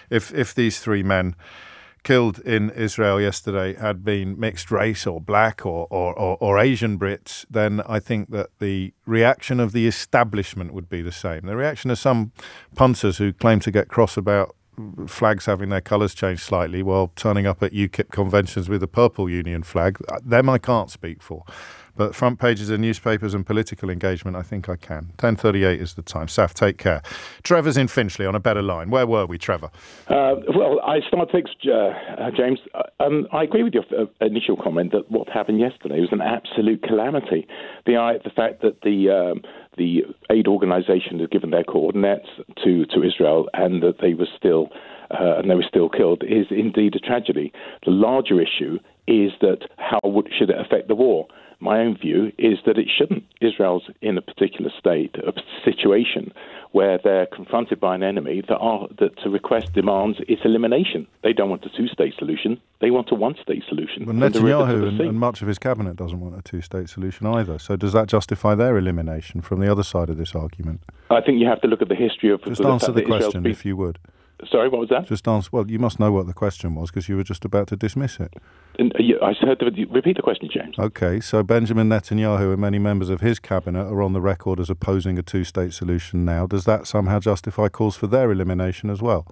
if these three men killed in Israel yesterday had been mixed race or black or Asian Brits, then I think that the reaction of the establishment would be the same. The reaction of some punters who claim to get cross about flags having their colours changed slightly while turning up at UKIP conventions with a purple union flag, them I can't speak for. But front pages of newspapers and political engagement, I think I can. 10:38 is the time. Saf, take care. Trevor's in Finchley on a better line. Where were we, Trevor? Well, I start things, James. I agree with your initial comment that what happened yesterday was an absolute calamity. The fact that the aid organisation had given their coordinates to Israel and that they were still killed is indeed a tragedy. The larger issue is that should it affect the war? My own view is that it shouldn't. Israel's in a particular a situation where they're confronted by an enemy that demands its elimination. They don't want a two-state solution. They want a one-state solution. Well, Netanyahu and much of his cabinet doesn't want a two-state solution either. So does that justify their elimination from the other side of this argument? I think you have to look at the history of... Just answer the question, if you would. Sorry, what was that? Just answer. Well, you must know what the question was because you were just about to dismiss it. I heard repeat the question, James. Okay, so Benjamin Netanyahu and many members of his cabinet are on the record as opposing a two-state solution now. Does that somehow justify calls for their elimination as well?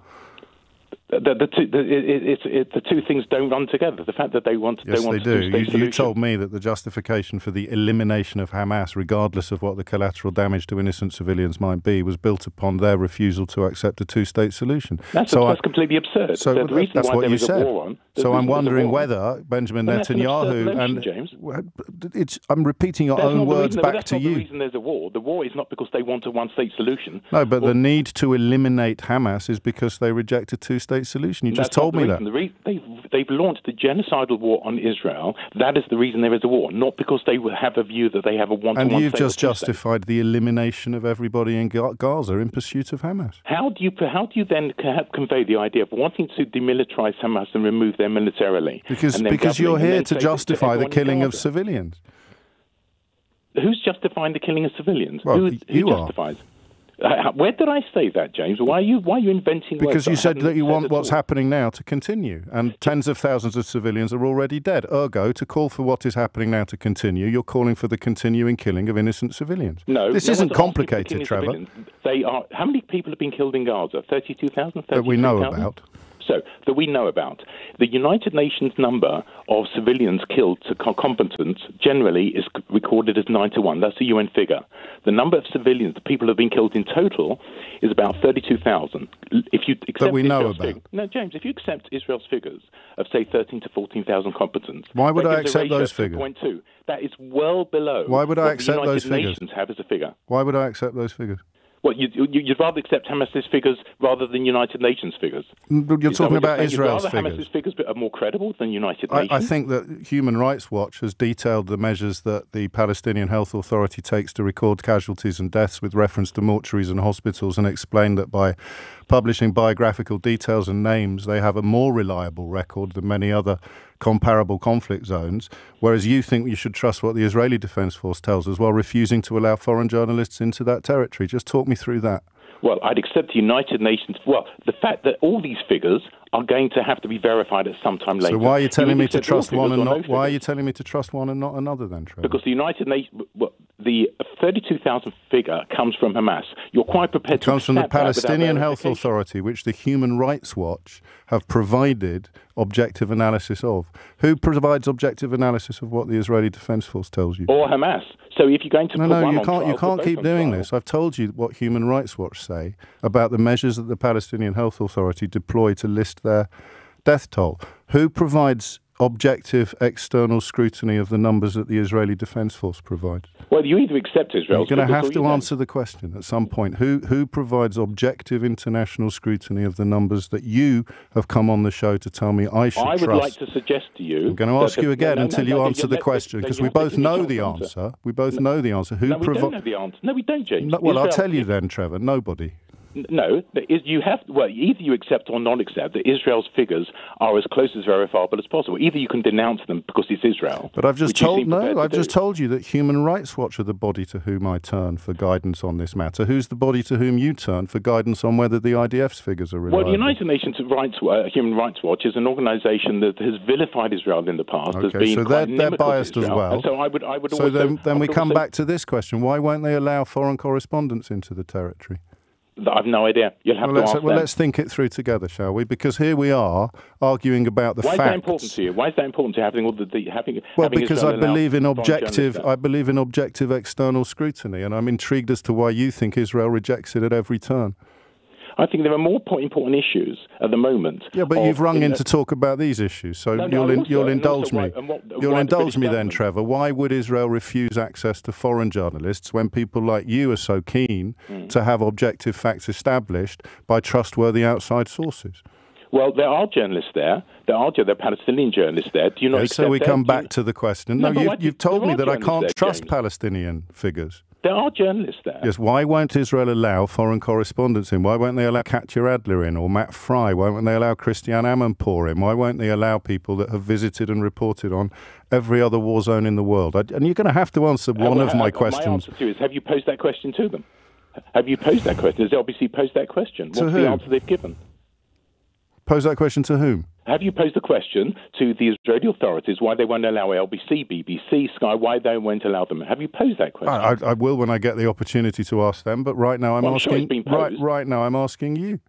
The two things don't run together. The fact that they want yes, they want they do. You solution. told me that the justification for the elimination of Hamas, regardless of what the collateral damage to innocent civilians might be, was built upon their refusal to accept a two-state solution. That's completely absurd. So that's what you said. So I'm wondering whether Benjamin Netanyahu and James. I'm repeating your own words back to you. The reason there's a war. The war is not because they want a one-state solution. No, but the need to eliminate Hamas is because they reject a two-state solution. You just told me that. They've launched a genocidal war on Israel. That is the reason there is a war, not because they have a view that they have a one-to-one. And you've just justified the elimination of everybody in Gaza in pursuit of Hamas. How do you then convey the idea of wanting to demilitarize Hamas and remove them militarily? Because you're here to justify the killing of civilians. Who's justifying the killing of civilians? Well, who are. justifies? Where did I say that, James? Why are you inventing words? Because you said that you want what's happening now to continue, and tens of thousands of civilians are already dead. Ergo, to call for what is happening now to continue, you're calling for the continuing killing of innocent civilians. No, this isn't complicated, Trevor. They are. How many people have been killed in Gaza? 32,000? That we know about. So, that we know about. The United Nations number of civilians killed to combatants generally is recorded as 9 to 1. That's the UN figure. The number of civilians, the people who have been killed in total, is about 32,000. If you accept that we know about. No, James, if you accept Israel's figures of, say, 13 to 14,000 combatants... Why would I accept those figures? 2.2. That is well below Why would I accept those figures? United Nations have as a figure. Why would I accept those figures? Well, you'd rather accept Hamas's figures rather than United Nations figures. You're talking about Israel's figures. Hamas's figures are more credible than United Nations. I think that Human Rights Watch has detailed the measures that the Palestinian Health Authority takes to record casualties and deaths with reference to mortuaries and hospitals, and explained that by publishing biographical details and names, they have a more reliable record than many other comparable conflict zones, whereas you think you should trust what the Israeli Defense Force tells us while refusing to allow foreign journalists into that territory. Just talk me through that. Well, I'd accept the United Nations. Well, the fact that all these figures are going to have to be verified at some time later. So why are you telling me to trust one and not? Why are you telling me to trust one and not another then, Trevor? Because the United Nations, the 32,000 figure comes from Hamas. You're quite prepared to. It comes from the Palestinian Health Authority, which the Human Rights Watch have provided objective analysis of. Who provides objective analysis of what the Israeli Defense Force tells you? Or Hamas. So if you're going to you can't keep doing this. I've told you what Human Rights Watch say about the measures that the Palestinian Health Authority deploy to list their death toll. Who provides objective external scrutiny of the numbers that the Israeli Defense Force provides? Well, you either accept Israel. You're going to have to answer the question at some point. Who provides objective international scrutiny of the numbers that you have come on the show to tell me I should trust? I would like to suggest to you... I'm going to ask you again until you answer the question, because we both know the answer. We both know the answer. No, we don't know the answer. No, we don't, James. Well, I'll tell you then, Trevor. Nobody. No, you have. Well, either you accept or not accept that Israel's figures are as close as verifiable as possible. Either you can denounce them because it's Israel. But I've just told you that Human Rights Watch are the body to whom I turn for guidance on this matter. Who's the body to whom you turn for guidance on whether the IDF's figures are reliable? Well, the United Nations Human Rights Watch is an organisation that has vilified Israel in the past. Okay, so they're biased as well. And so I would. So then we come back to this question: why won't they allow foreign correspondents into the territory? I've no idea. You'll have to ask them. Well, let's think it through together, shall we? Because here we are arguing about the facts. Why is that important to you? Why is that important to having all having? Well, because I believe in objective external scrutiny, and I'm intrigued as to why you think Israel rejects it at every turn. I think there are more important issues at the moment. Yeah, but you've rung in to talk about these issues, so you'll indulge me. You'll indulge me then, Trevor. Why would Israel refuse access to foreign journalists when people like you are so keen to have objective facts established by trustworthy outside sources? Well, there are journalists there. There are Palestinian journalists there. Do you not accept so we that? come back to the question. No, you've told me that I can't trust James. Palestinian figures. There are journalists there. Yes, why won't Israel allow foreign correspondents in? Why won't they allow Katya Adler in or Matt Fry? Why won't they allow Christiane Amanpour in? Why won't they allow people that have visited and reported on every other war zone in the world? And you're going to have to answer one of my questions. My answer to you is, have you posed that question to them? Have you posed that question? Has LBC posed that question? What's the answer they've given? Pose that question to whom? Have you posed the question to the Israeli authorities why they won't allow LBC, BBC, Sky, why they won't allow them? Have you posed that question? I will when I get the opportunity to ask them, but right now I'm asking. Sure it's been posed. Right now I'm asking you.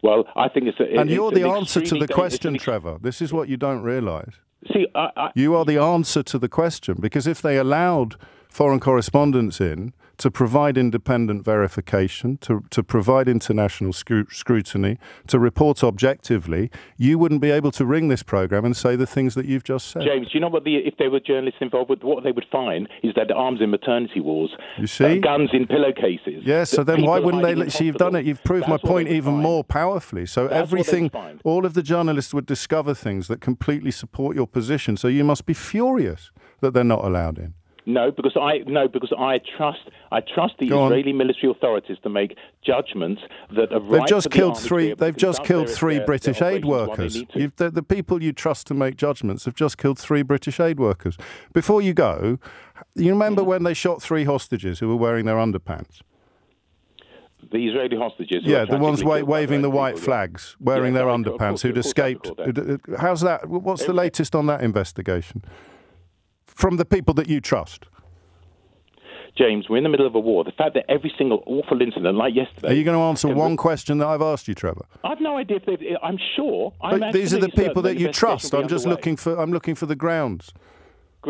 Well, I think it's and you're the answer to the question, Trevor. This is what you don't realise. See, you are the answer to the question, because if they allowed foreign correspondents in to provide independent verification, to provide international scrutiny, to report objectively, you wouldn't be able to ring this programme and say the things that you've just said. James, do you know what if there were journalists involved with, what they would find is that arms in maternity wards, you see? Guns in pillowcases. Yes, so then why wouldn't they? See, you've done it. You've proved my point even more powerfully. So everything, all of the journalists would discover things that completely support your position. So you must be furious that they're not allowed in. No, because I trust the Israeli military authorities to make judgments that are right. They've just killed three British aid workers. The people you trust to make judgments have just killed 3 British aid workers. Before you go, you remember when they shot 3 hostages who were wearing their underpants? The Israeli hostages? Yeah, the ones waving the white flags, wearing their underpants, who'd escaped. How's that? What's the latest on that investigation? From the people that you trust? James, we're in the middle of a war. The fact that every single awful incident, like yesterday... Are you going to answer one question that I've asked you, Trevor? I've no idea if I'm sure... These are the people that you trust. I'm looking for the grounds.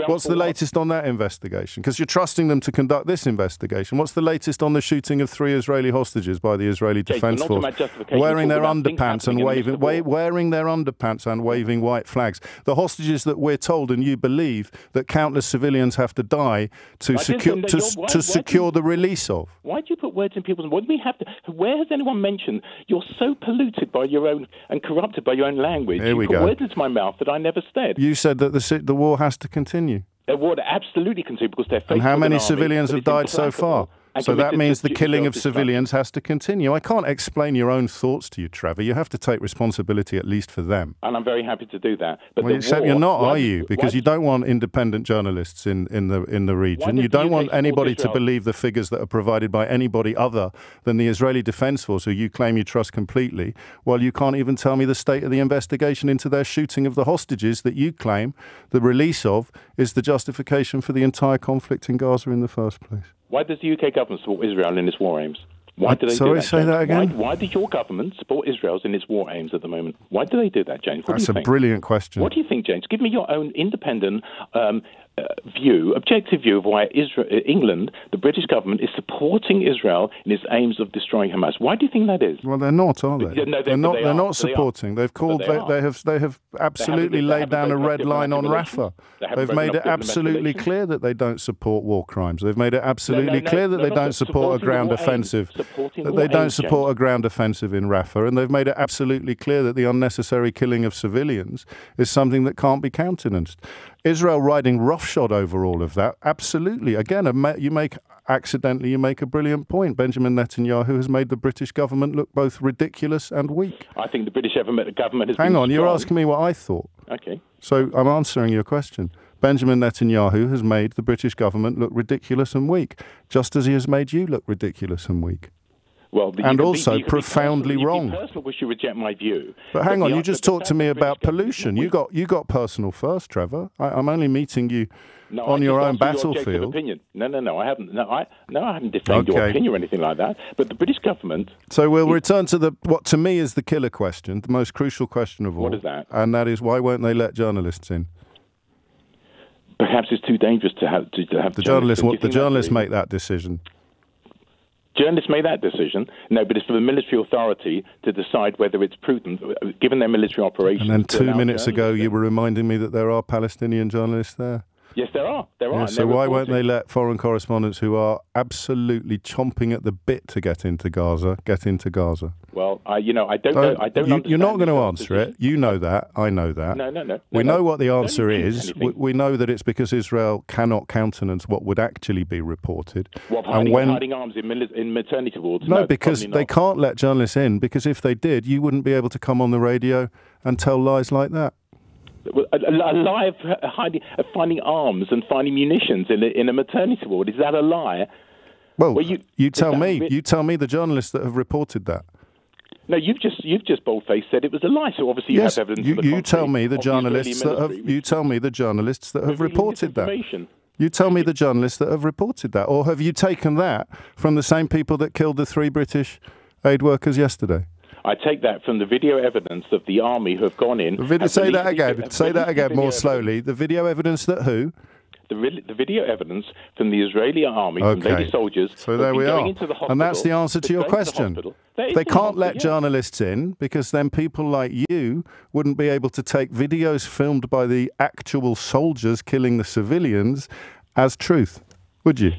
What's the latest on that investigation? Because you're trusting them to conduct this investigation. What's the latest on the shooting of 3 Israeli hostages by the Israeli Defence Force, wearing their underpants and waving white flags? The hostages that we're told and you believe that countless civilians have to die to secure the release of. Why do you put words in people's mouths? Where has anyone mentioned you're so polluted by your own and corrupted by your own language? Here we go. You put words into my mouth that I never said. You said that the war has to continue. The war absolutely continue because they're faithful. And how many civilians have died so far? So that means the killing of civilians has to continue. I can't explain your own thoughts to you, Trevor. You have to take responsibility at least for them. And I'm very happy to do that. But you're not, are you? Because you don't want independent journalists in the region. You don't want anybody to believe the figures that are provided by anybody other than the Israeli Defence Force, who you claim you trust completely, while you can't even tell me the state of the investigation into their shooting of the hostages that you claim the release of is the justification for the entire conflict in Gaza in the first place. Why does the UK government support Israel in its war aims? Why do they do that, say James? that again? Why does your government support Israel in its war aims at the moment? Why do they do that, James? That's a brilliant question. What do you think, James? Give me your own independent objective view of why England, the British government, is supporting Israel in its aims of destroying Hamas. Why do you think that is? Well, they're not, are they? No, they're not supporting. They've called. They have absolutely laid down a red line on Rafah. They've made it absolutely clear that they don't support war crimes. They've made it absolutely clear that they don't support a ground offensive. That they don't support a ground offensive in Rafah, and they've made it absolutely clear that the unnecessary killing of civilians is something that can't be countenanced. Israel riding roughshod over all of that, absolutely. Again, you make accidentally you make a brilliant point. Benjamin Netanyahu has made the British government look both ridiculous and weak. I think the British government has Hang been on, you're strong. asking me what I thought. Okay. So I'm answering your question. Benjamin Netanyahu has made the British government look ridiculous and weak, just as he has made you look ridiculous and weak. Well, and also profoundly wrong. You can be personal, wish you reject my view. But hang on, you just talked to me about pollution. You got personal first, Trevor. I'm only meeting you on your own battlefield. No, I haven't. No, I haven't defamed your opinion or anything like that. But the British government. So we'll return to what to me is the killer question, the most crucial question of all. What is that? And that is, why won't they let journalists in? Perhaps it's too dangerous to have the journalists. The journalists make that decision. Journalists made that decision. No, but it's for the military authority to decide whether it's prudent, given their military operations. And then 2 minutes ago, you were reminding me that there are Palestinian journalists there. Yes, there are. Yeah, so why won't they let foreign correspondents who are absolutely chomping at the bit to get into Gaza get into Gaza? Well, I don't know. I don't understand. You're not going to answer it. You know that. I know that. No. We know what the answer is. We know that it's because Israel cannot countenance what would actually be reported. What, hiding arms in maternity wards? No, because they can't let journalists in, because if they did, you wouldn't be able to come on the radio and tell lies like that. A lie of finding arms and finding munitions in a maternity ward, is that a lie? Well, you tell me. You tell me the journalists that have reported that. No, you've just bold-faced said it was a lie. So obviously you have evidence. You tell me the journalists that have. You tell me the journalists that have reported that. You tell me the journalists that have reported that, or have you taken that from the same people that killed the 3 British aid workers yesterday? I take that from the video evidence of the army who have gone in. Say that again. Say that again more slowly. The video evidence that who? The video evidence from the Israeli army, from lady soldiers. So there we are. And that's the answer to your question. They can't let journalists in because then people like you wouldn't be able to take videos filmed by the actual soldiers killing the civilians as truth, would you?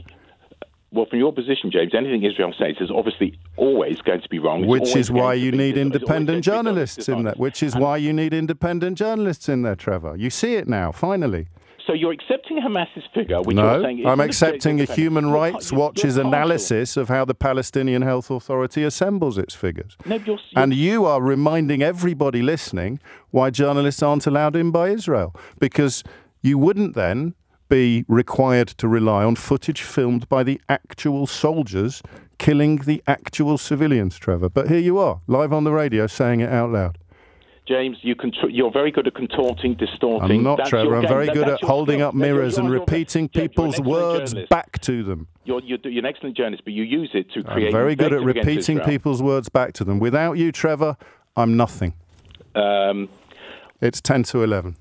Well, from your position, James, anything Israel says is obviously always going to be wrong. Which is why you need independent journalists in there. Which is why you need independent journalists in there, Trevor. You see it now, finally. So you're accepting Hamas's figure, which you're saying is... I'm accepting a Human Rights Watch's analysis of how the Palestinian Health Authority assembles its figures. No, and you are reminding everybody listening why journalists aren't allowed in by Israel. Because you wouldn't then be required to rely on footage filmed by the actual soldiers killing the actual civilians, Trevor. But here you are, live on the radio, saying it out loud. James, you're very good at contorting, distorting. I'm not, Trevor. I'm very good at holding up mirrors and repeating people's words back to them. You're an excellent journalist, but you use it to create... I'm very good at repeating people's words back to them. Without you, Trevor, I'm nothing. It's 10 to 11.